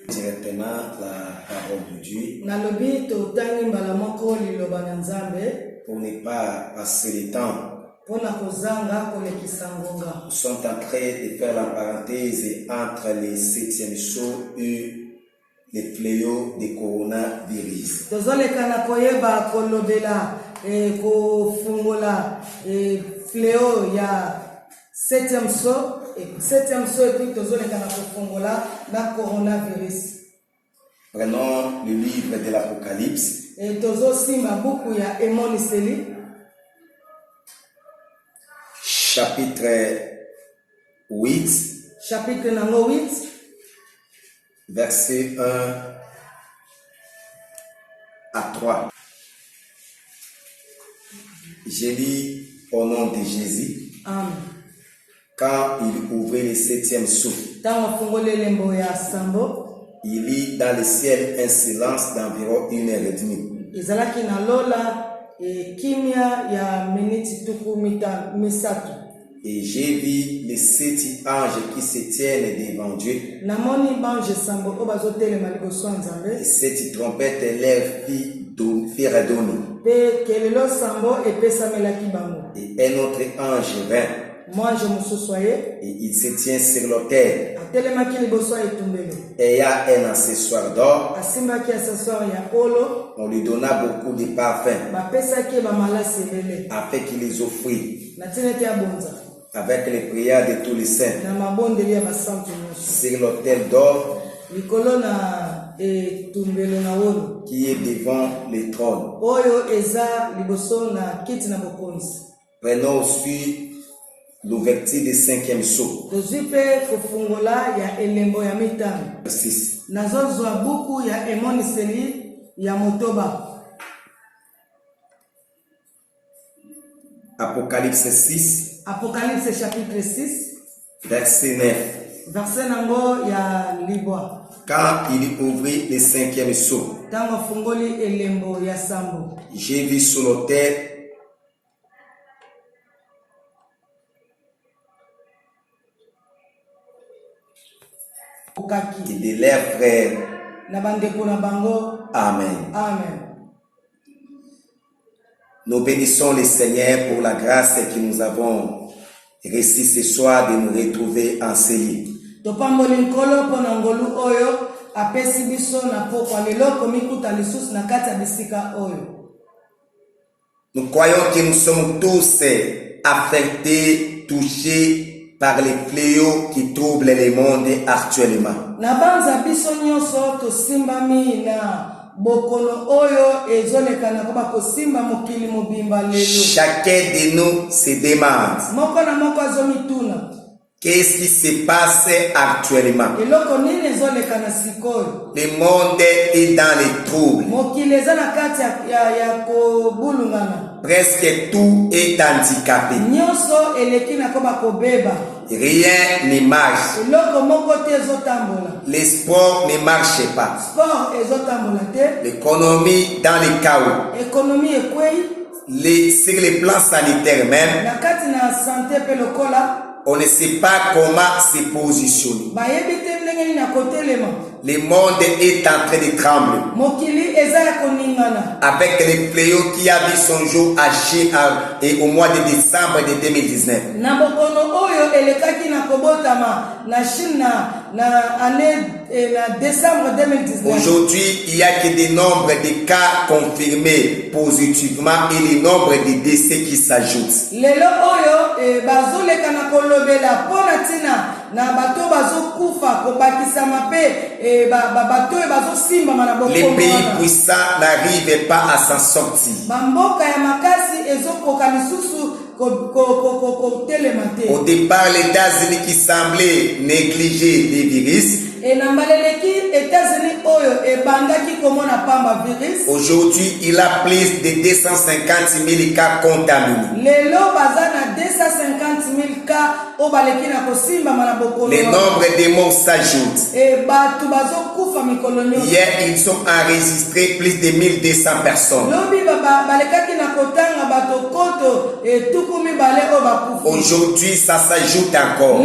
Directement la parole de Dieu. Pour ne pas passer le temps. Nous sommes en train de faire la parenthèse entre les 7e jours et les fléaux du coronavirus. Fléau ya 7e saut et 7e saut et puis tozole kana kofongola na coronavirus. Prenons le livre de l'Apocalypse. Et tozo simba buku ya Emoniseli. Chapitre 8. Chapitre nango 8. Verset 1 à 3. J'ai lu au nom de Jésus. Amen. Quand il ouvrait le 7e sceau, il lit dans le ciel un silence d'environ 1h30. Et j'ai vu les 7 anges qui se tiennent devant Dieu. Et 7 trompettes leur firent donner. Et un autre ange vint. Et il se tient sur l'autel. Et il y a un accessoire d'or. On lui donna beaucoup de parfums afin qu'il les offrit avec les prières de tous les saints sur l'autel d'or qui est devant le trône. Prenons aussi l'ouverture du 5e sceau. 6. Apocalypse 6. Apocalypse chapitre 6. Verset 9. Verset nango ya libwa. Quand il ouvrit le 5e sceau, j'ai vu sur l'autel et de leurs frères. Amen. Amen. Nous bénissons le Seigneur pour la grâce que nous avons reçue ce soir de nous retrouver en ce lieu. Nous croyons que nous sommes tous affectés, touchés par les fléaux qui troublent le monde actuellement. Chacun de nous se demande qu'est-ce qui se passe actuellement. Le monde est dans les troubles. Presque tout est handicapé. Rien ne marche. Les sports ne marchent pas. L'économie dans le chaos. Sur le plan sanitaire même, on ne sait pas comment se positionner. Le monde est en train de trembler. Avec les fléaux qui a vu son jour à Chine et au mois de décembre de 2019. Aujourd'hui, il n'y a que des nombres de cas confirmés positivement et le nombre de décès qui s'ajoutent. Les pays puissants n'arrivent pas à s'en sortir. Au départ, les États-Unis qui semblaient négliger les virus, aujourd'hui, il a plus de 250 000 cas contaminés. Le nombre de morts s'ajoute. Hier, ils ont enregistré plus de 1200 personnes. Aujourd'hui, ça s'ajoute encore.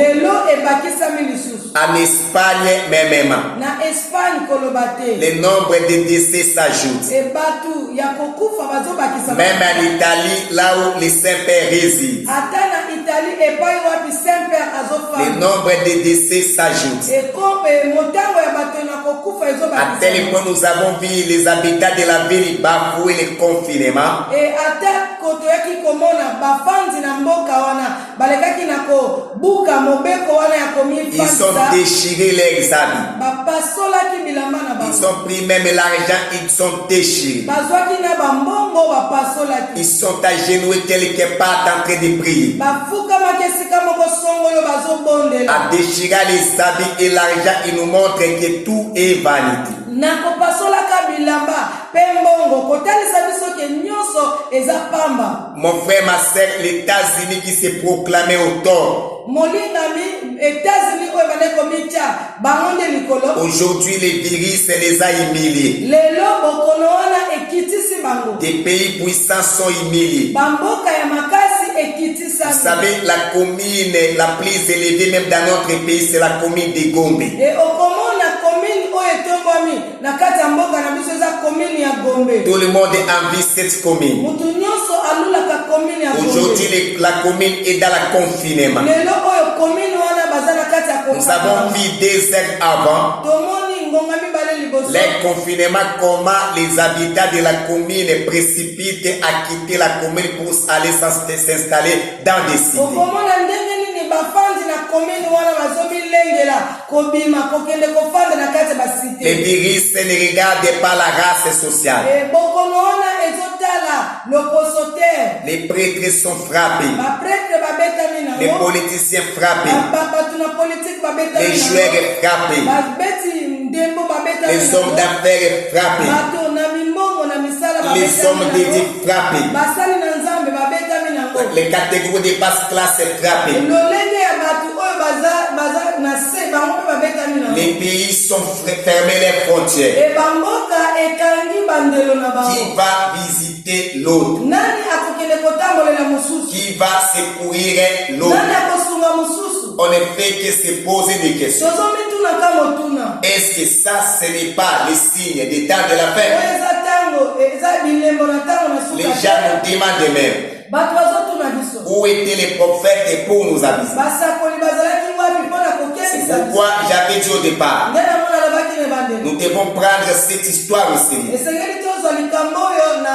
En Espagne, même. Na Espagne kolobate. Le nombre de décès s'ajoute. E batu ya kokufa bazobakisa. Même en Italie, là où les Saint-Pères résident. Ata na Italie epai wapi Saint-Père azofa. Le nombre de décès s'ajoute. E ko motango ya bato na kokufa ezobakisa. À tel point nous avons vu les habitants de la ville bafouer le confinement. E ata koto yaki komona bafanzi na mboka wana balekaki na kobuka mobeko wana ya komifasa. Ils ont déchiré leurs habits. Bapasolaki bilamba na bango. Ils ont pris même l'argent, ils sont déchirés. Bazwaki na bambongo bapasolaki. Ils sont agenouillés quelque part en train de prier. Bafukamaki esika moko songolo bazobondela. À déchirer les habits et l'argent, il nous montre que tout est vanité. Na kopasolaka bilamba pe mbongo kotalisa biso ke nyonso eza pamba. Mon frère, ma soeur, les États-Unis qui se proclamaient au tort. Molingami États-Unis oyo bale komitia bangonde likolo. Aujourd'hui, les virus les a humiliés. Lelo bokono wana ekitisi bango. Des pays puissants sont humiliés. Bamboka ya makasi ekitisa. Vous savez, la commune la plus élevée même dans notre pays, c'est la commune de Gombe. Et okomona commune oyo etombami na kati ya mboka na biso eza commune ya Gombe. Tout le monde envie cette commune. Mutu nyonso alulaka commune ya Gombe. Aujourd'hui, la commune est dans le confinement. Lelo oyo commune wana baza na kati ya confinement. Nous avons vu 2 heures avant tomoni ngonga mibale liboso. le confinement, comment les habitants de la commune précipitent à quitter la commune pour aller s'installer dans des cités. Okomona ndenge nini bafandi na commune wana bazomilengela kobima kokende kofanda na kati ya basite. Les virus ne regardent pas la race sociale. Bokono wana ezotala loposoter. Les prêtres sont frappés. Baprêtre babetami na Les politiciens frappés. batu na politique babetami na Les joueurs frappés. babeti ndembo babetami na Les hommes d'affaires frappés. bato na mimbongo na misala babetami na Les hommes de Dieu frappés. basali na nzambe babetami na Les catégories de basse classe frappées. lolenge ya batu oyo baza na se bango mpe babetami na Les pays sont fermés les frontières. e bamboka ekangi bandelo na bango. Qui va visiter l'autre? Nani akokende kotambolela mosusu? Qui va secourir l'autre? Nani akosunga mosusu? On ne fait que se poser des questions. Tozomituna ka motuna. Est-ce que ça, ce n'est pas le signe des temps de la fin? Oyo eza tango eza bilembo na tango na suka. Les gens nous demandent même. Bato bazotuna biso. Où étaient les prophètes pour nous aviser? Basakoli bazalaki wapi mpona kokebisa? Pourquoi j'avais dit au départ, Nde namona alobaki ne bandeko. nous devons prendre cette histoire au sérieux. Esengeli tozwa likambo oyo na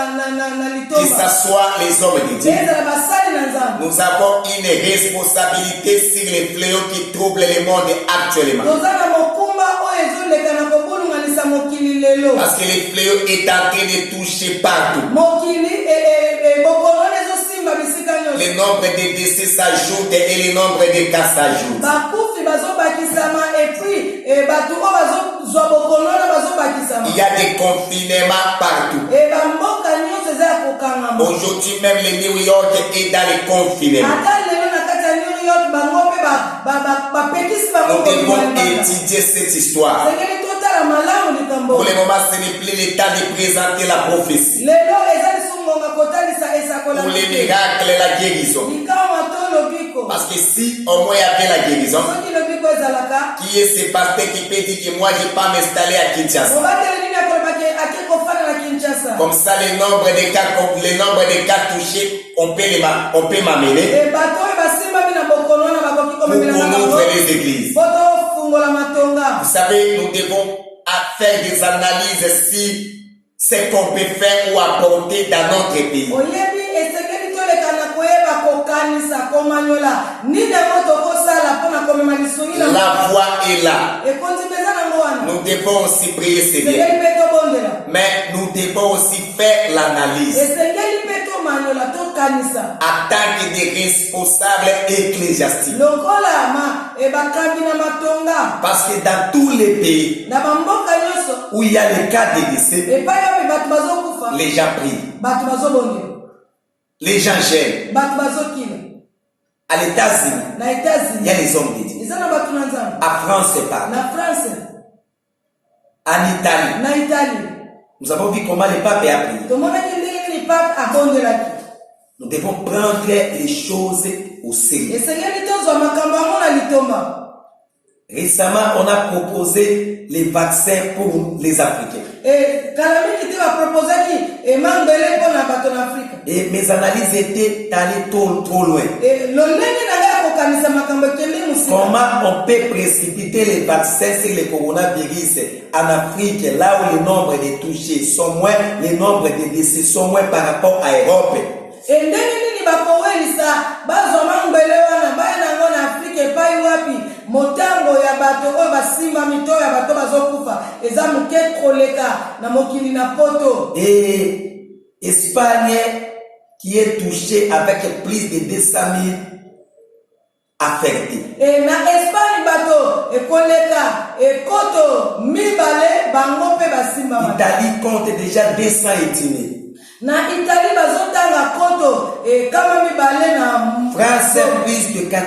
Que litomba. ce soit les hommes de Dieu. Ezala basali na nzambe. Nous avons une responsabilité sur les fléaux qui troublent le monde actuellement. Toza na mokumba oyo ezoleka na kobulunganisa mokili lelo. Parce que le fléau est en train de toucher partout. Mokili bokono ezosimba bisika nyonso. Le nombre de décès s'ajoute et le nombre de cas s'ajoute. Bakufi bazobakisama epui bato oyo bazozwa bokono wana bazobakisama. Il y a des confinements partout. Bamboka nyonso eza ya kokangama. Aujourd'hui même le New York est dans le confinement. Ata lelo na kati ya New York bango mpe bapekisi bango. Nous devons étudier cette histoire. Sengeli totala malamu likambo. Pour le moment, ce n'est plus le temps de présenter la prophétie. Lelo eza lisungonga kotalisa esakola. Pour les miracles, la guérison. Likama to lobiko. Parce que si au moins il y avait la guérison, Soki lobiko ezalaka. qui est ce pasteur qui peut dire que moi je ne vais pas m'installer à Kinshasa? Obatele nini akolobaki ake kofana na Kinshasa. Comme ça, le nombre de cas touchés, on peut m'amener Bato oyo basimbami na bokono wana bakoki pour komemela na qu'on bango. ouvre les églises. Poto fungola matonga. Vous savez, nous devons faire des analyses si ce qu'on peut faire ou apporter dans notre pays. Oyebi esengeli toleka na koyeba kokanisa komanyola nini yango tokosala mpona komema lisungi na La voix est là. ekondi mpenza nango wana. Nous devons aussi prier, Seigneur. Esengeli mpe tobondela. Mais nous devons aussi faire l'analyse Esengeli mpe tomanyola tokanisa. en tant que des responsables ecclésiastiques. Lokola bakambi na matonga. Parce que dans tous les pays Na bamboka nyonso. où il y a les cas de décès, Epai oyo bato bazokufa. les gens prient, Bato bazobondela. les gens gênent. Bato bazokila. À l'États-Unis, Na il y États-Unis. a les hommes de Dieu. Eza na bato na nzambe. À France, c'est pas. Na France. En Italie, Na Italie. nous avons vu comment le pape a prié. Tomonaki ndenge nini pape abondelaki. Nous devons prendre les choses au sérieux. Esengeli tozwa makambo yango na litomba. Récemment, on a proposé les vaccins pour les Africains. Et mes analyses étaient allées trop loin. Comment on peut précipiter les vaccins sur le coronavirus en Afrique, là où le nombre de touchés sont moins, le nombre de décès sont moins par rapport à l'Europe? Et Espagne qui est touchée avec plus de 200 000 affectés. Italie compte déjà 200 ethnies. Na Italie bazotanga koto kama mibale na France plus de 80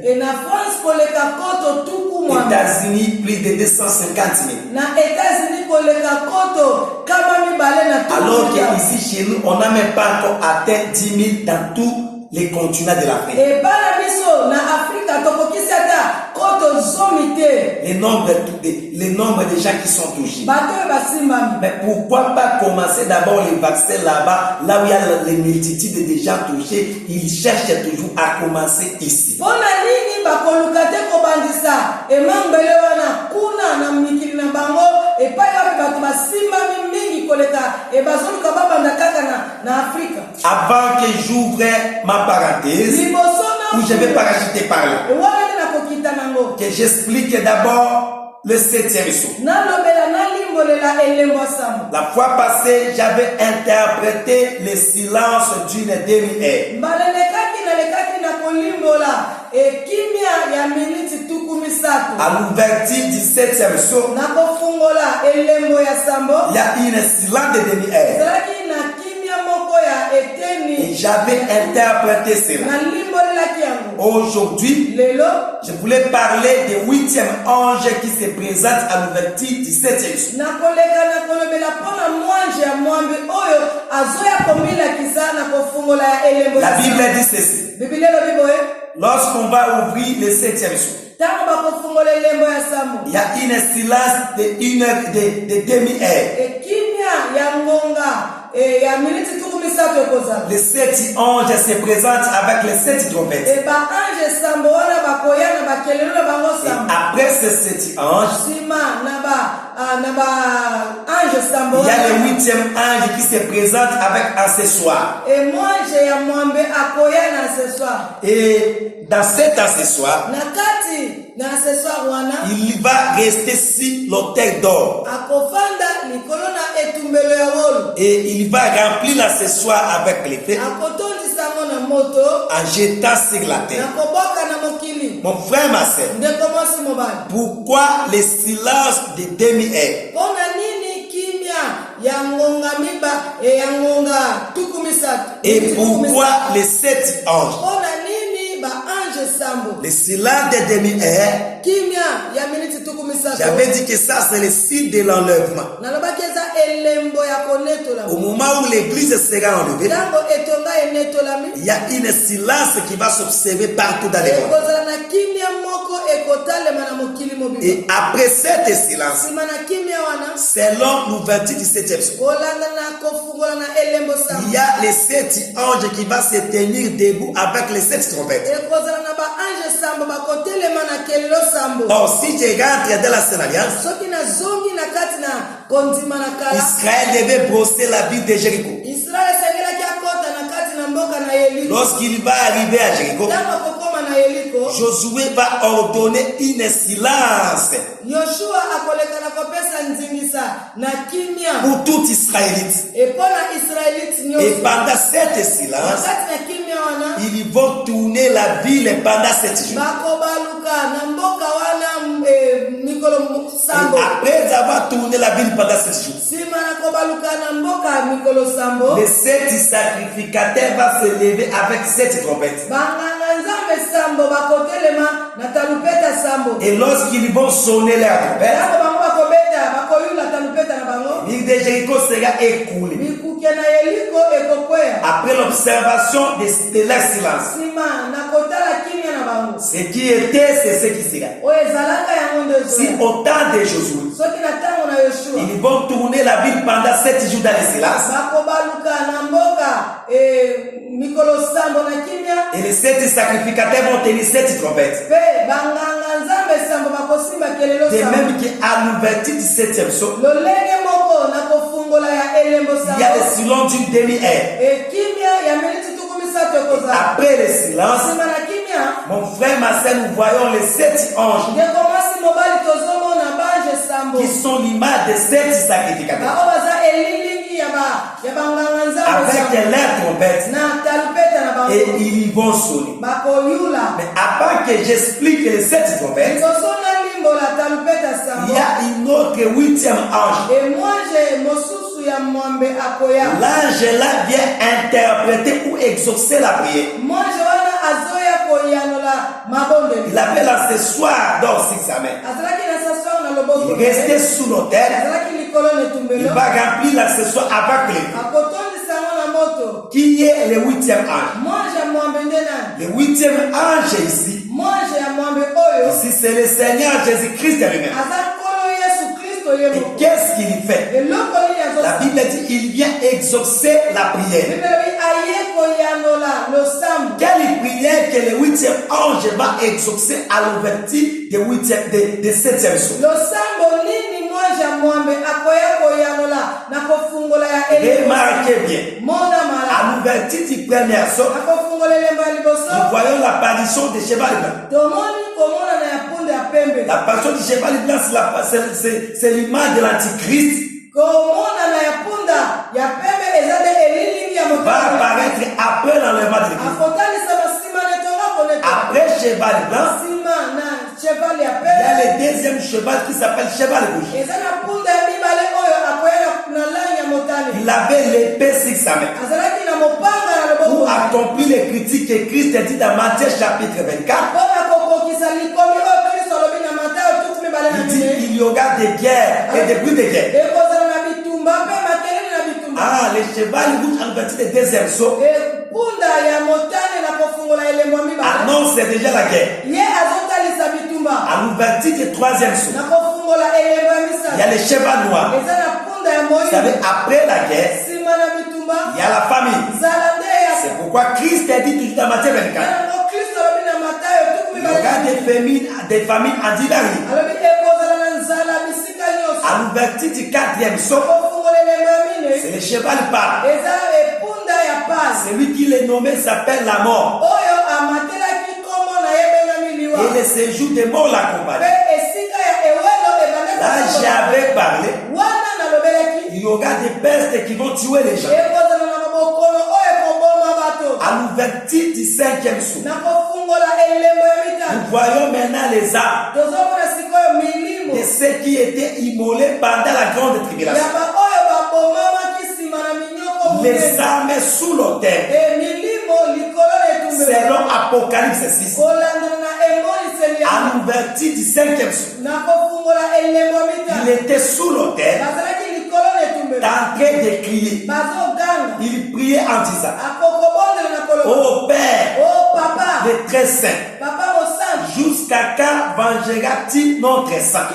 000. Na France koleka koto tuku mwa. États-Unis plus de 250 000. Na États-Unis koleka koto kama mibale na tuku. Alors que ici chez nous on n'a même pas encore atteint 10 000 dans tous les continents de l'Afrique. Et bana biso na Afrika tokokisi ata koto zomite. Le nombre de gens qui sont touchés. Bato mais pourquoi pas commencer d'abord les vaccins là-bas, là où il y a les multitudes de gens touchés, ils cherchent toujours à commencer ici. Pona nini bakolukate kobandisa emambele wana kuna na mikili na bango epaya bato basimba mingi koleka bazoluka babanda kaka na Afrika. Avant que j'ouvre ma parenthèse, où je vais parachuter par là, que j'explique d'abord le 7e saut. La fois passée, j'avais interprété le silence d'une demi-heure. À l'ouverture du 7e saut, il y a une silence de demi-heure. Et j'avais interprété cela. Aujourd'hui, je voulais parler du 8e ange qui se présente à l'ouverture du 7e saut. La Bible dit ceci. Lorsqu'on va ouvrir le 7e saut, il y a une silence de demi-heure. Les 7 anges se présentent avec les 7 trompettes. Et après ces 7 anges, il y a le 8e ange qui se présente avec accessoire. Et dans cet accessoire, il va rester sur l'autel d'or. Et il va remplir l'accessoire avec les feux en jetant sur la terre. Mon frère, ma soeur, pourquoi le silence de demi-heure? Et pourquoi les 7 anges? Le silence de demi-heure, j'avais dit que ça c'est le signe de l'enlèvement. Au moment où l'église sera enlevée, il y a une silence qui va s'observer partout dans les mondes. Et après cette silence, selon l'ouverture du 7e saut, il y a les 7 anges qui vont se tenir debout avec les 7 trompettes. Or, si tu rentres dans la Sainte Alliance, Israël devait brosser la ville de Jéricho. Lorsqu'il va arriver à Jéricho, Josué va ordonner une silence pour tout Israélite. Et pendant cette silence, ils vont tourner la ville pendant 7 jours. Et après avoir tourné la ville pendant 7 jours, les 7 sacrificateurs vont se lever avec 7 trompettes. Et lorsqu'ils vont sonner leur trompette, l'île de Jéricho sera écoulée. Après l'observation de leur silence, Ce qui était, c'est ce qui sera. Si au temps de Josué, ils vont tourner la ville pendant 7 jours dans le silence. Et les 7 sacrificateurs vont tenir 7 trompettes. De même qu'à l'ouverture du 7e saut, il y a le silence d'une demi-heure. Après le silence, mon frère, ma soeur, nous voyons les 7 anges qui sont l'image des 7 sacrificateurs. Avec leurs trompettes. Et ils vont sonner. Mais avant que j'explique les 7 trompettes, il y a une autre 8e ange. L'ange là vient interpréter ou exaucer la prière. Il appelle à ce soir dans 6 amen. Il restait sous l'autel. Il va remplir l'accessoire avec lui. Qui est le 8e ange? Le 8e ange ici. Ici c'est le Seigneur Jésus-Christ lui-même. Et qu'est-ce qu'il fait? La Bible dit qu'il vient exaucer la prière. Quelle prière que le 8e ange va exaucer à l'ouverture de 7e saut? Remarquez bien, à l'ouverture du premier saut, nous voyons l'apparition de cheval blanc. L'apparition du cheval blanc, c'est l'image de l'Antichrist. Va apparaître après l'enlèvement de l'Église. Après cheval blanc, il y a le deuxième cheval qui s'appelle cheval rouge. Il avait l'épée sur sa main pour accomplir les critiques que Christ a dit dans Matthieu chapitre 24. Il dit qu'il y aura des guerres et des bruits de guerre. Ah, les chevals rouges en l'ouverture du deuxième saut annonce déjà la guerre. À l'ouverture du troisième saut, il y a les chevals noirs. Vous savez, après la guerre, il y a la famine. C'est pourquoi Christ a dit toujours dans Matthieu 24. Il y aura des famines en divers. À l'ouverture du 4e saut, c'est le cheval part. Celui qui l'est nommé s'appelle la mort. Et le séjour des morts l'accompagne. Là, j'avais parlé. Il y aura des pestes qui vont tuer les gens. À l'ouverture du 5e saut, nous voyons maintenant les âmes de ceux qui étaient immolés pendant la grande tribulation. Les âmes sous l'autel. Selon Apocalypse 6. À l'ouverture du 5e saut, il était sous l'autel, en train de crier. Il priait en disant: Oh Père, le très saint, jusqu'à quand vengeras-tu notre sang?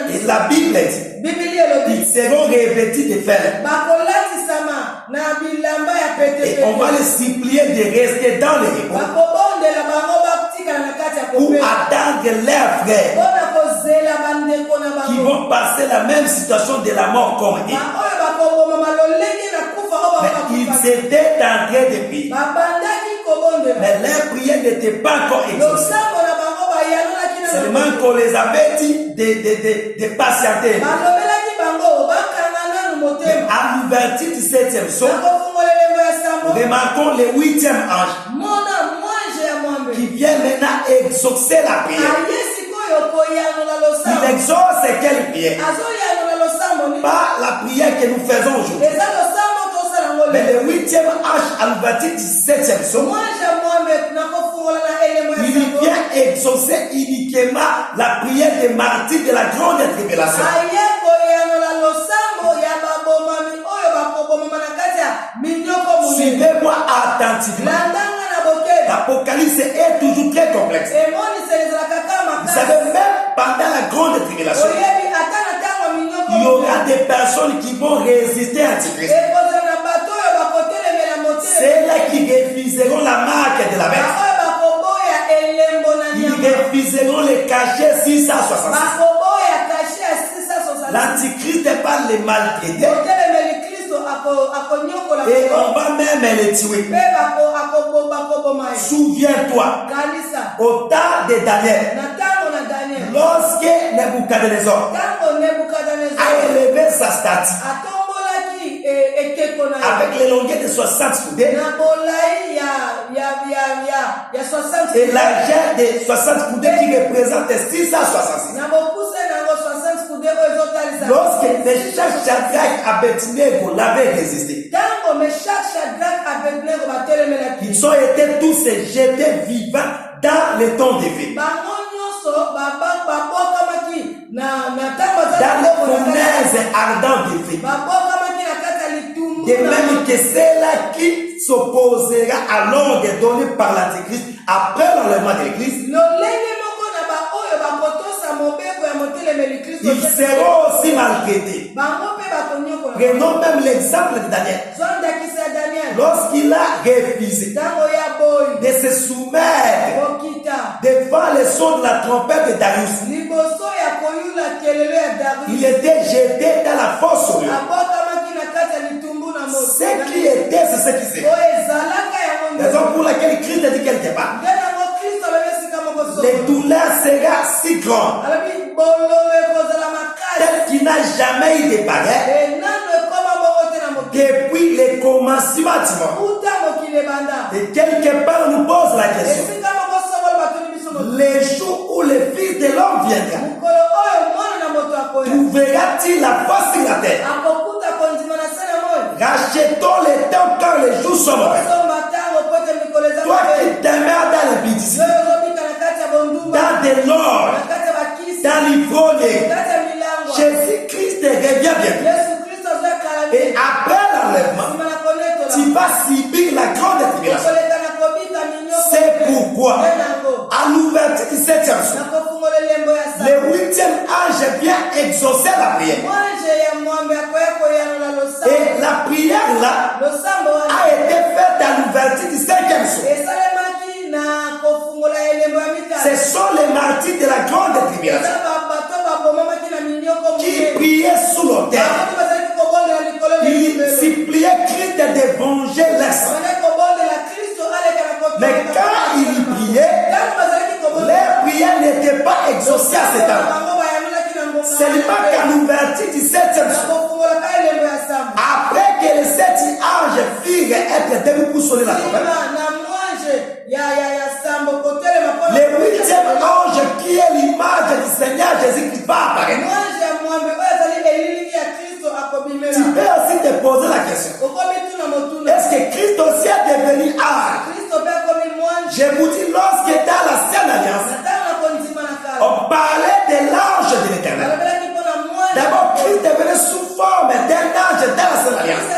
Et la Bible dit, ils seront revêtus de fer. Et on va les supplier de rester dans le repos pour attendre leurs frères qui vont passer la même situation de la mort comme eux. Mais ils étaient en train de prier. Mais leur prière n'était pas encore exaucée. Seulement qu'on les avait dit de patienter. À l'ouverture du 7e saut, remarquons le 8e ange qui vient maintenant exaucer la prière. Il exauce quelle prière? Pas la prière que nous faisons aujourd'hui. Mais le 8e ange à l'ouverture du 7e saut, il vient exaucer uniquement la prière des martyrs de la grande tribulation. Suivez-moi attentivement. l'Apocalypse est toujours très complexe. Vous savez, même pendant la grande tribulation, il y aura des personnes qui vont résister à Antichrist. C'est là qui refuseront la marque de la bête. Ils refuseront les cachets 666. L'Antichrist n'est pas les maltraiter. Et on va même les tuer. Souviens-toi, au temps de Daniel, lorsque Nebuchadnezzar a élevé sa statue avec les longueurs de 60 coudées et l'argent de 60 coudées qui représente 666. Lorsque Meshach, Shadrach, Abednego l'avaient résisté, ils ont été tous jetés vivants dans les temps de vie, dans les fournaises ardentes de vie. De même que c'est là qui s'opposera à l'ordre donné par l'Antichrist après l'enlèvement de l'Église. Ils seront aussi maltraités. Prenons même l'exemple de Daniel. Lorsqu'il a refusé de se soumettre devant le son de la trompette de Darius, il était jeté dans la fosse aux lions. Ce qui était, c'est ce qui s'est. Raison pour laquelle Christ a dit quelque part, les douleurs seront si grandes, telles qu'il n'a jamais eu de pareil depuis le commencement du monde. Et quelque part, on nous pose la question, les jours où le Fils de l'homme viendra, trouvera-t-il la force sur la terre? Rachetons les temps quand les jours sont mauvais. Toi qui demeures dans les bêtises, dans de l'or, dans l'ivrogne, Jésus-Christ revient bientôt. Et après l'enlèvement, tu vas subir la grande tribulation. C'est pourquoi, à l'ouverture du 7e jour, le 8e ange vient exaucer la prière. Et la prière là a été faite à l'ouverture du 5e jour. Ce sont les martyrs de la grande tribulation qui priaient sous l'autel. Ils suppliaient Christ de venger leur sang. Mais quand ils priaient, leur prière n'était pas exaucée à cet temps. Seulement qu'à l'ouverture du 7e jour, après que les 7 anges firent être debout sur la trompette, le 8e ange qui est l'image du Seigneur Jésus-Christ va apparaître. Tu peux aussi te poser la question, est-ce que Christ aussi est devenu ange? Je vous dis, lorsque dans l'ancienne alliance, on parlait de l'ange de l'Éternel. D'abord, Christ est venu sous forme d'un ange dans l'ancienne alliance.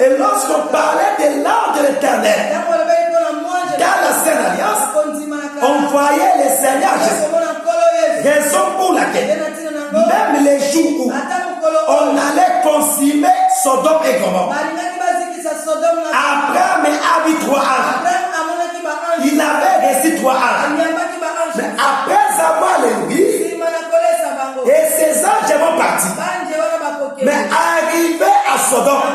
Et lorsqu'on parlait de l'ange de l'Éternel dans l'ancienne alliance, on voyait le Seigneur Jésus. Raison pour laquelle, même les jours où on allait consumer Sodome et Gomorrhe, Abraham a vu 3 anges. Il avait reçu 3 anges. Mais après avoir les vu, et ces anges vont partir. Mais arrivé à Sodome,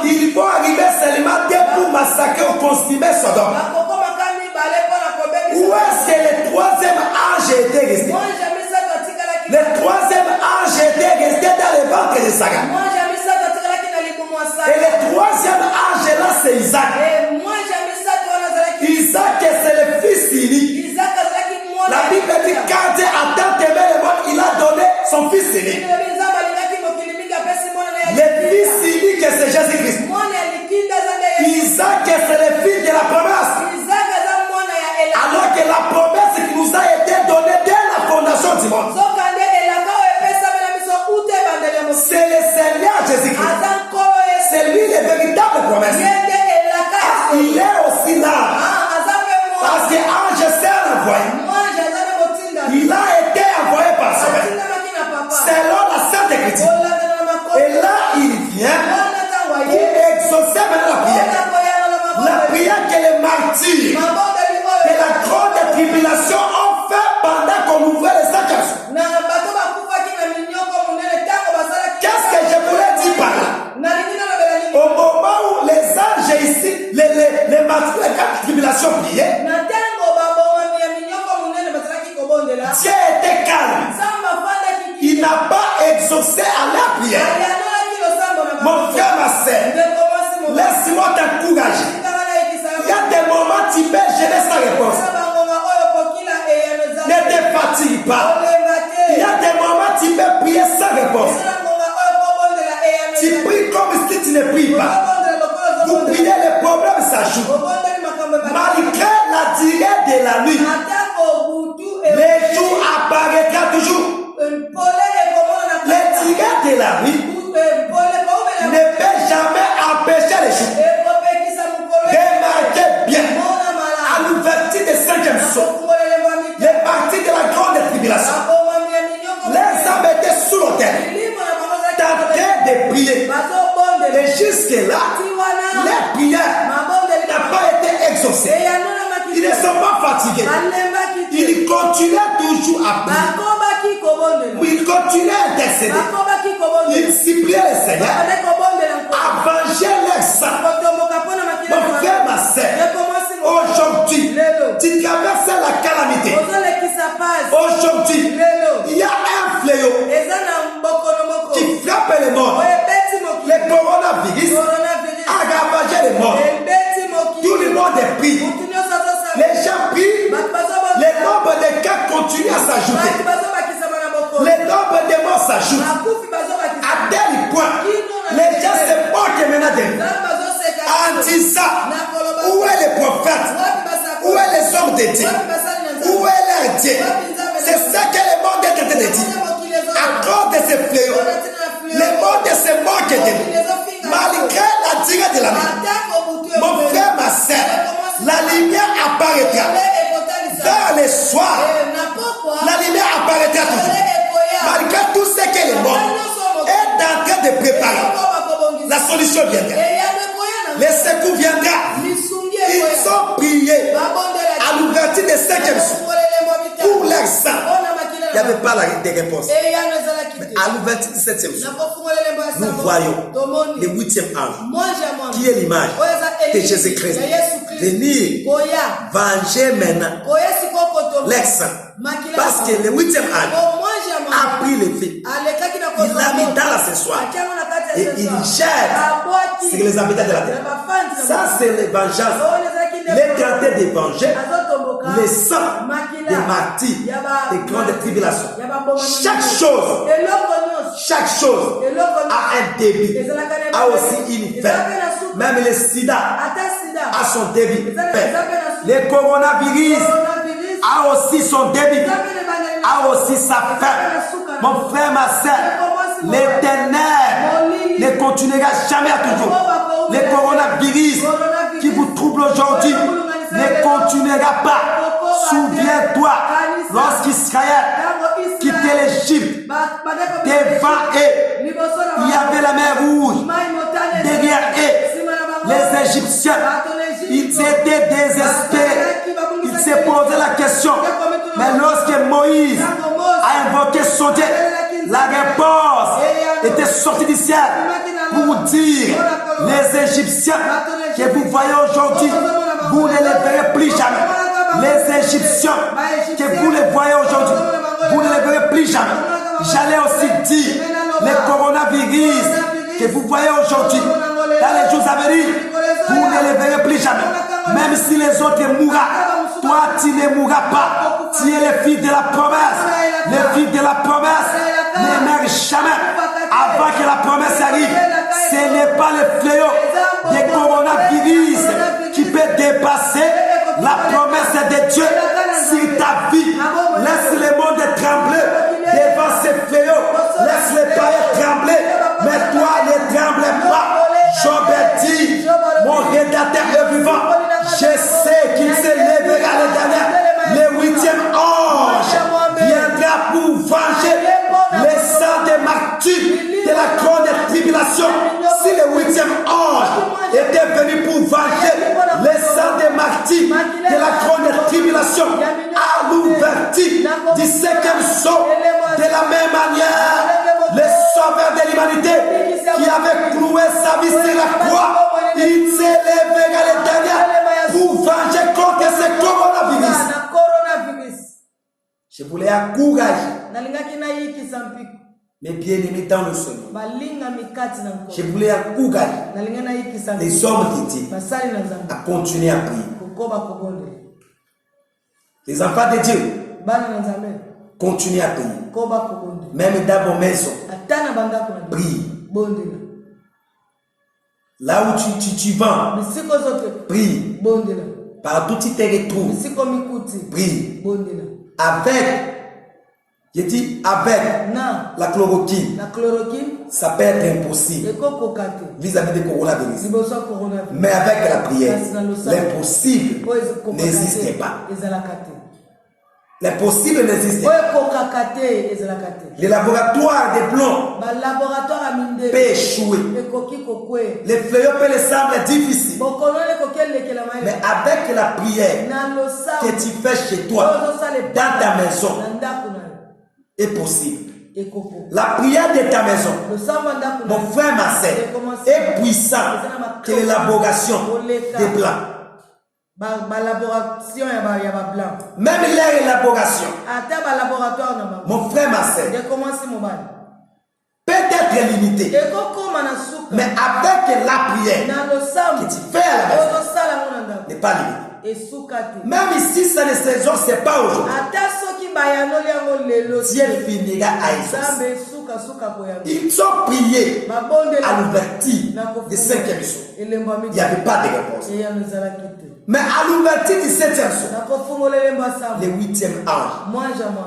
ils vont arriver seulement pour massacrer ou consumer Sodome. Où est-ce que le 3e ange était resté? Le 3e ange était resté dans le ventre de Sarah. Et le 3e ange là, c'est Isaac. Isaac, c'est le fils unique. La Bible dit quand Dieu a tant aimé le monde, il a donné son fils unique. Le fils unique, c'est Jésus-Christ. Isaac, c'est le fils de la promesse. Alors que la promesse qui nous a été donnée dès la fondation du monde, c'est le Seigneur Jésus-Christ. C'est lui le véritable promesse. Il est aussi là Écritures. Et là, il vient pour exaucer maintenant la prière. La prière que les martyrs de la grande tribulation ont fait pendant qu'on ouvrait les sacs à sous. Qu'est-ce que je voulais dire par là? Au moment où les anges ici, les martyrs de la grande tribulation priaient, Dieu était calme. Il n'a pas exaucé à la prière. Mon frère, ma sœur, laisse-moi t'encourager. Il y a des moments tu peux gêner sa réponse. Ne te fatigue pas. Il y a des moments tu peux prier sans réponse. Tu pries comme si tu ne pries pas. Vous priez, les problèmes s'ajoutent. Malgré la durée de la nuit, les jours apparaîtra toujours. Les durées de la nuit ne peut jamais empêcher les jours. Remarquez bien, à l'ouverture des 5e saut, les parties de la grande tribulation, les hommes étaient sous l'autel, tentés de prier. Et jusque-là, les prières n'ont pas été exaucées. Ils ne sont pas fatigués. Ils continuent toujours à prier. Ils continuent à intercéder. Ils suppliaient le Seigneur à venger leur sang. Mon frère, ma sœur, aujourd'hui, tu traverses la calamité. Aujourd'hui, il y a un fléau qui frappe le monde. Le coronavirus a ravagé le monde. Tout le monde est pris. Les gens prient. Le nombre de cas continue à s'ajouter. Le nombre de morts s'ajoute. À tel point, les gens se moquent maintenant de nous. En disant, où est le prophète? Où est les hommes de Dieu? Où est leur Dieu? C'est ça que le monde est en train de dire. À cause de ce fléau, le monde se moque de nous. Malgré la durée de la nuit. Mon frère, ma sœur, la lumière apparaîtra. Vers le soir, la lumière apparaîtra toujours. Malgré tout ce que le monde est en train de préparer, la solution viendra. Les secours viendra. Ils ont prié à l'ouverture des 5e saut pour leur sang. Il n'y avait pas de réponse. Mais à l'ouverture du 7e saut, nous voyons le 8e ange, qui est l'image de Jésus-Christ, venir venger maintenant leur sang. Parce que le 8e ange a pris le feu. Il l'a mis dans la cessoire. Et il jette sur les habitants de la terre. Ça, c'est les vengeances. Les tenter de venger les sangs des martyrs, des grandes tribulations. Chaque chose a un débit, a aussi une fin. Même le sida a son débit. Le coronavirus a aussi son débit, a aussi sa fin. Mon frère, ma soeur, l'Éternel ne continuera jamais à toujours. Le coronavirus qui vous trouble aujourd'hui ne continuera pas. Souviens-toi, lorsqu'Israël quittait l'Égypte, devant eux, il y avait la mer rouge. Derrière eux, les Égyptiens, ils étaient désespérés. Ils se posaient la question. Mais lorsque Moïse a invoqué son Dieu, la réponse était sortie du ciel pour dire, les Égyptiens que vous voyez aujourd'hui, vous ne les verrez plus jamais. Les Égyptiens que vous les voyez aujourd'hui, vous ne les verrez plus jamais. J'allais aussi dire, les coronavirus que vous voyez aujourd'hui, dans les jours à venir, vous ne les verrez plus jamais. Même si les autres mourront, toi tu ne mourras pas. Tu es le fils de la promesse. Le fils de la promesse ne meurt jamais avant que la promesse arrive. Ce n'est pas le fléau des coronavirus qui peut dépasser la promesse de Dieu sur ta vie. Laisse le monde trembler devant ces fléaux. Laisse les païens trembler. Mais toi ne tremble pas. Job dit, mon rédacteur est vivant. Je sais qu'il se lèvera le dernier. Le 8e ange viendra pour venger les sangs des martyrs mis sur la croix, il s'est levé à l'éternel pour venger contre ce coronavirus. Je voulais encourager mes bien-aimés dans le Seigneur. Je voulais encourager les hommes de Dieu à continuer à prier. Les enfants de Dieu, continuez à prier. Même dans vos maisons, prie. Là où tu vas, prie. Partout où tu te retrouves, prie. Avec la chloroquine, ça peut être impossible vis-à-vis du coronavirus. Mais avec la prière, l'impossible n'existe pas. L'impossible n'existe pas. Les laboratoires de plomb peuvent échouer. Les fléaux peuvent sembler difficiles. Mais avec la prière que tu fais chez toi, dans ta maison, est possible. La prière de ta maison, mon frère, ma sœur, est puissant que l'élaboration des plans. Même leur élaboration, mon frère, ma sœur, peut être limité. Mais avec la prière que tu fais à la maison, n'est pas limité. Même si ça ne s'exauce pas aujourd'hui, Dieu finira à exaucer. Ils ont prié à l'ouverture du 5e jour. Il n'y avait pas de réponse. Mais à l'ouverture du 7e jour, le 8e ange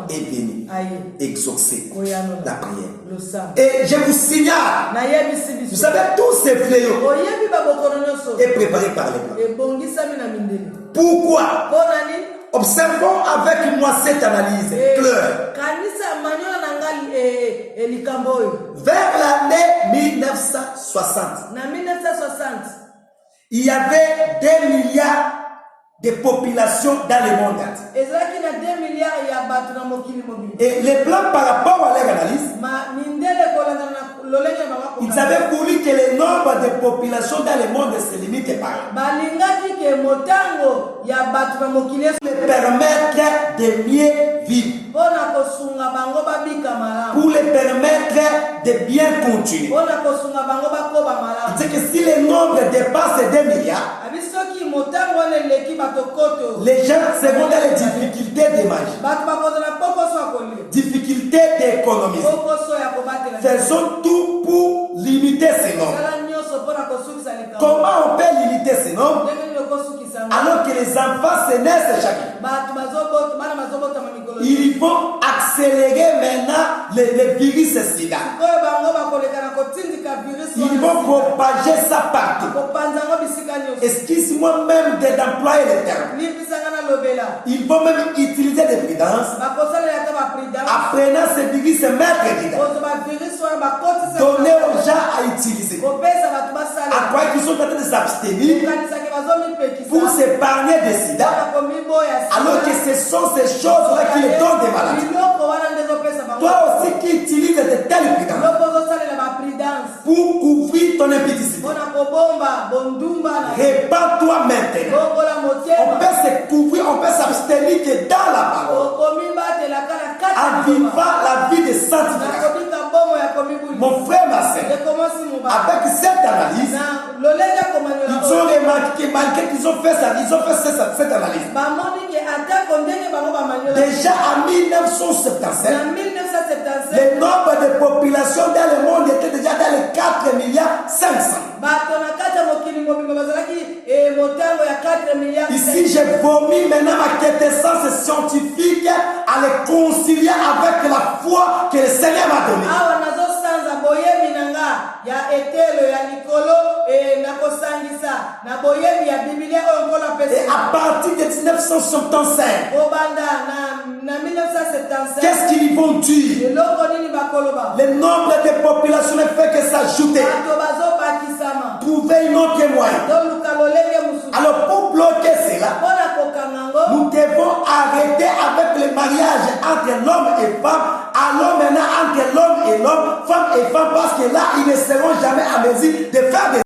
est venu exaucer la prière. Et je vous signale, vous savez, tous ces fléaux est préparé par les blancs. Pourquoi? Observons avec moi cette analyse claire. Vers l'année 1960, il y avait 2 milliards de populations dans le monde. Et les blancs, par rapport à leur analyse, ils avaient voulu que le nombre de populations dans le monde se limite par là. Permettre de mieux vivre. Pour les permettre de bien continuer. Il dit que si le nombre dépasse 2 milliards, les gens seront dans les difficultés de manger, difficultés d'économie. Faisons tout pour limiter ces nombres. Comment on peut limiter ces nombres alors que les enfants se naissent chaque jour? Ils vont accélérer maintenant les virus sida. Ils vont propager ça partout. Excuse-moi même d'employer le terme. Ils vont même utiliser des prudences. Apprenant ce virus se mettre dedans. Donner aux gens à utiliser. À quoi qu'ils sont en train de s'abstenir pour s'épargner des sida. Alors que ce sont ces choses-là qui les donnent des maladies. Toi aussi qui utilises de telles prudences pour couvrir ton impudicité. Répands-toi maintenant. On peut se couvrir, on peut s'abstenir que dans la parole. En vivant la vie de sanctification. Mon frère, ma sœur, avec cette analyse, ils ont remarqué que malgré qu'ils ont fait ça, cette analyse. Déjà en 1977, le nombre de populations dans le monde était déjà dans les 4 milliards 500. Ici, j'ai vomi maintenant ma quintessence scientifique à les concilier avec la foi que le Seigneur m'a donnée. Et à partir de 1975, qu'est-ce qu'ils vont dire? Le nombre de populations ne fait que s'ajouter. Trouver une autre moyen. Alors pour bloquer cela, nous devons arrêter avec le mariage entre l'homme et femme. Alors maintenant entre l'homme et l'homme, femme et femme, parce que là ils ne seront jamais à mesure de faire des...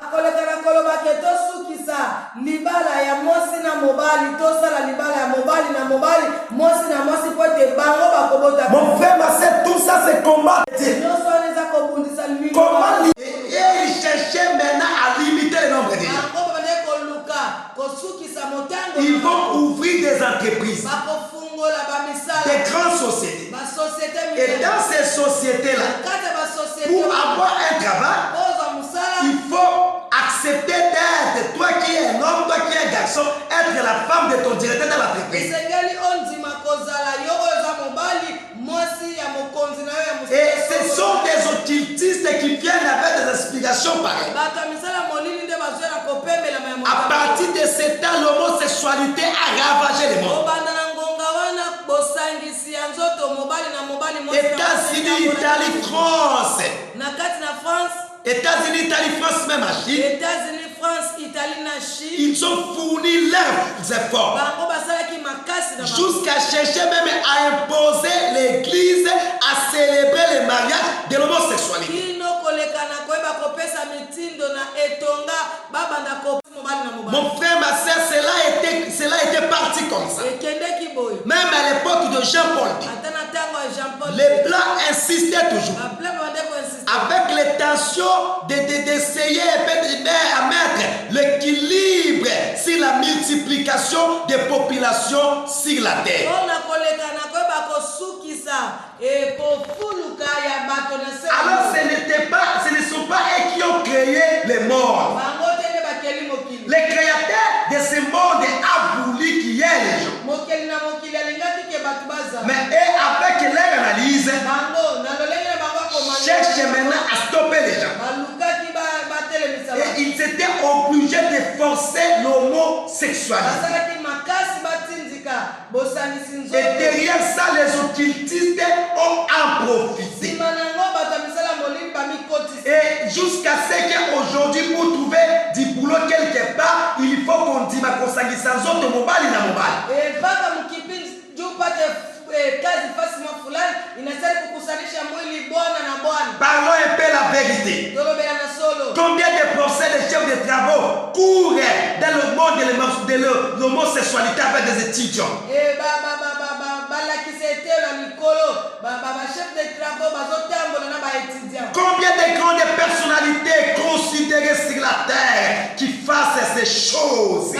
mobali tosala libala ya mobali na mobali mwasi na mwasi po ete bango bakobota. Mon frère, ma sœur, tout ça c'est combat. Nyonso wana eza kobundisa limi. Comment il cherchait maintenant à limiter le nombre de gens. Bango babande koluka kosukisa motango. Ils vont ouvrir des entreprises, bakofungola bamisala, des grandes sociétés. Et dans ces sociétés-là, pour avoir un travail, il faut accepter d'être, toi qui es un homme, toi qui es un garçon, être la femme de ton directeur dans l'entreprise. Et ce sont des occultistes qui viennent avec des explications pareilles. À partir de ce temps, l'homosexualité a ravagé le monde. États-Unis, Italie, France. États-Unis, Italie, France, même à Chine. États-Unis, France, Italie, Chine. Ils ont fourni leurs efforts jusqu'à chercher même à imposer l'église à célébrer le mariage de l'homosexualité. Mon frère, ma soeur, cela était parti comme ça. Même à l'époque de Jean-Paul II, les Blancs insistaient toujours avec les tensions d'essayer à mettre l'équilibre sur la multiplication des populations sur la terre. Alors ce ne sont pas eux qui ont créé les morts. Le créateur de ce monde a voulu qu'il y ait les gens. Mais eux, avec leur analyse, cherchent maintenant à stopper les gens. Et ils étaient obligés de forcer l'homosexualité. Et derrière ça, les occultistes ont en profité. Et jusqu'à ce qu'aujourd'hui, pour trouver du boulot quelque part, il faut qu'on dise ma consangissance de mobile na mobile. Parlons un peu la vérité. Combien de procès de chefs de travaux courent dans le monde de l'homosexualité avec des étudiants? Combien de grandes personnalités considérées sur la terre qui fassent ces choses?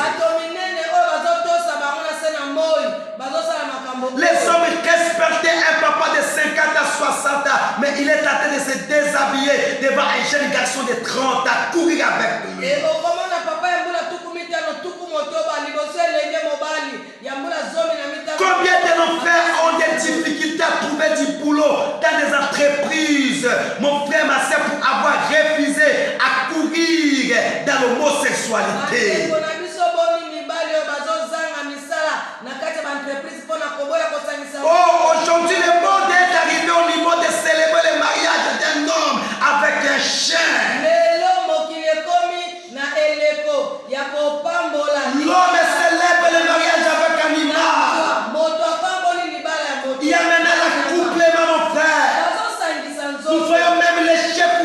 Les hommes respectaient un papa de 50 à 60 ans, mais il est en train de se déshabiller devant un jeune garçon de 30 ans, courir avec lui. Combien de nos frères ont des difficultés à trouver du boulot dans des entreprises, mon frère, ma soeur, pour avoir refusé à courir dans l'homosexualité? Oh, aujourd'hui le monde est arrivé au niveau de célébrer le mariage d'un homme avec un chien. L'homme célèbre le mariage avec un animal. Il y a maintenant l'accouplement, mon frère. Nous voyons même les chefs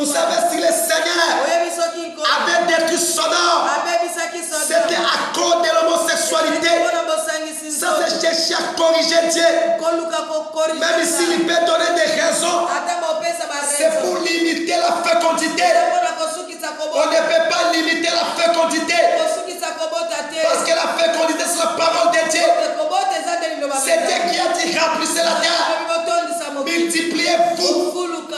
Vous savez si le Seigneur avait détruit Sodome, c'était à cause de l'homosexualité. Ça c'est chercher à corriger Dieu. Même s'il peut donner des raisons, c'est pour limiter la fécondité. On ne peut pas limiter la fécondité. Parce que la fécondité c'est la parole de Dieu. C'est Dieu qui a dit remplissez la terre. Multipliez-vous.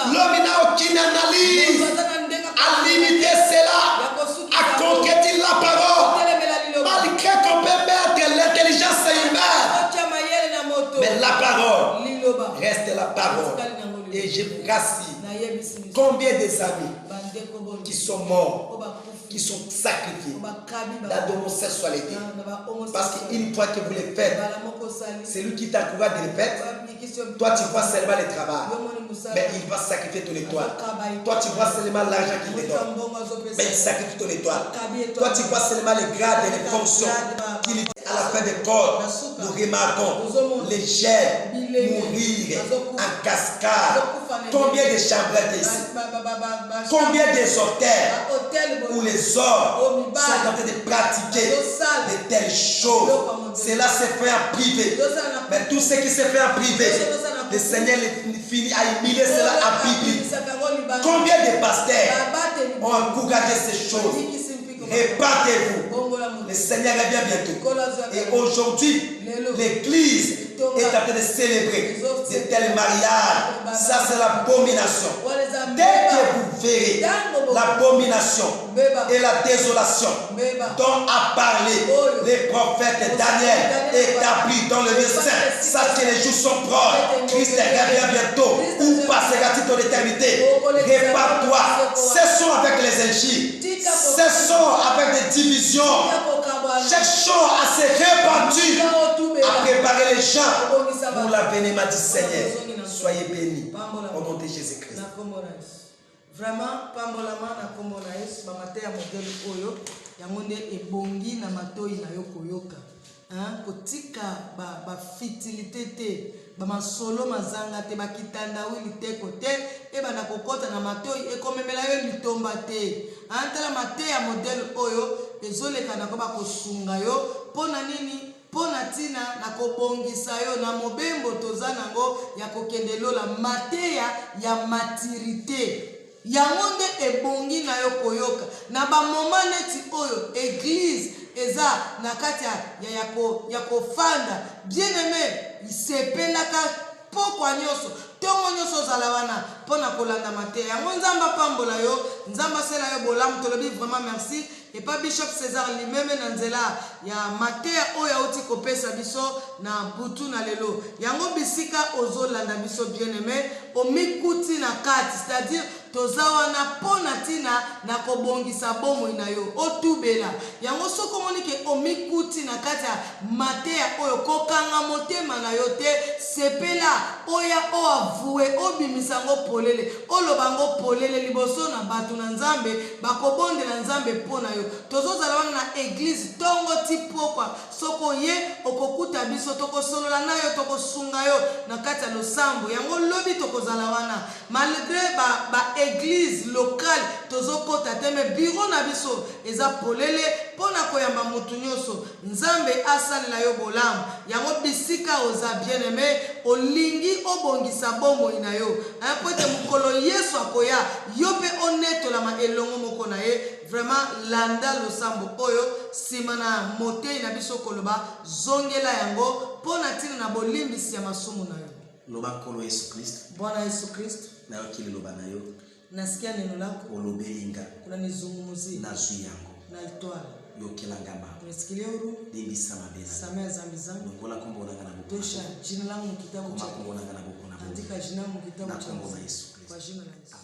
L'homme n'a aucune analyse à limiter cela, à concrétiser la parole. Malgré qu'on peut mettre l'intelligence humaine, mais la parole reste la parole. Et je vous rassure, combien des amis qui sont morts, qui sont sacrifiés dans l'homosexualité, parce qu'une fois que vous les faites, c'est lui qui t'encourage de les faire. Toi tu vois seulement le travail, mais il va sacrifier ton étoile. Toi tu vois seulement l'argent qu'il te donne, mais il sacrifie ton étoile. Toi tu vois seulement les grades et les fonctions qu'il dit à la fin des corps. Nous remarquons les gènes mourir en cascade. Combien de chambrettes ici? Combien des hôtels où les hommes sont en train de pratiquer de telles choses? Cela se fait en privé. Mais tout ce qui se fait en privé, le Seigneur finit à humilier cela en public. Combien de pasteurs ont encouragé ces choses? Répandez-vous. Le Seigneur revient bientôt. Et aujourd'hui, l'Église est en train de célébrer de tels mariages. Ça, c'est l'abomination. Dès que vous verrez l'abomination et la désolation dont a parlé les prophètes Daniel établis dans le lieu saint, sachez que les jours sont proches. Christ revient bientôt. Où passera-t-il ton éternité? Répare-toi. Cessons avec les injures. Cessons avec des divisions. Cherchons à se répandre, à préparer les gens pour l'avènement du Seigneur. Soyez bénis au nom de Jésus-Christ. Vraiment, pambolama na kombo na Yesu ba mateya modèle oyo yango nde ebongi na matoi na yo koyoka. Kotika ba fitilité te, ba masolo mazanga te, ba kitandawili te kote e ba na kokota na matoi e komemela yo litomba te. Antala mateya modèle oyo ezoleka na ko ba kosunga yo pona nini? Pona tina na kobongisa yo na mobembo toza nango ya kokende lola mateya ya maturité. Yango nde ebongi na yo koyoka na ba moment neti oyo église eza na kati ya kofanda bien aimé isepelaka pokwa nyoso tongo nyoso zala wana pona kolanda mateya yango nzamba pambola yo nzamba sela yo bolamu tolobi vraiment merci. Et pas Bishop César lui-même na nzela ya mateya oya uti kopesa biso na butu na lelo yango bisika ozolanda biso bien aimé omikuti na kati, c'est-à-dire tozawa na pona tina na kobongisa bomo na yo otubela yango soko monike omikuti na kati ya mateya oyo kokanga motema na yo te sepela oya o avoué obimisa ngo polele olobango polele liboso na batu na nzambe bakobondela nzambe pona yo tozozala wana na église tongo tipokwa soko ye okokuta biso tokosolola na yo tokosunga yo na kati ya losambo yango lobi tokozala wana malgré ba église locale tozokota te me bureau na biso eza polele pona koyamba mutu nyonso nzambe asalela yo bolamu yango bisika oza bien aimé olingi obongisa bomo na yo apote mukolo Yesu akoya yo pe onetolama elongo moko na ye. Vraiment landa losambo oyo simana motei na biso koloba zongela yango pona tina na bolimbisi ya masumu na yo. Loba kolo Yesu Kristo. Bwana Yesu Kristo. Na yo kile loba na yo. Nasikia neno lako. Olobelinga. Kuna nizungumuzi. Na zui yango. Na itwala. Yo kilangama. Tunasikilia huru. Dimbisa mabena. Samea zambi zangu. Ngola kombo na ngana buku. Tosha jina langu kitabu cha. Kombo na ngana buku na. Andika jina langu kitabu cha. Na kombo na Yesu Kristo. Kwa jina la Yesu.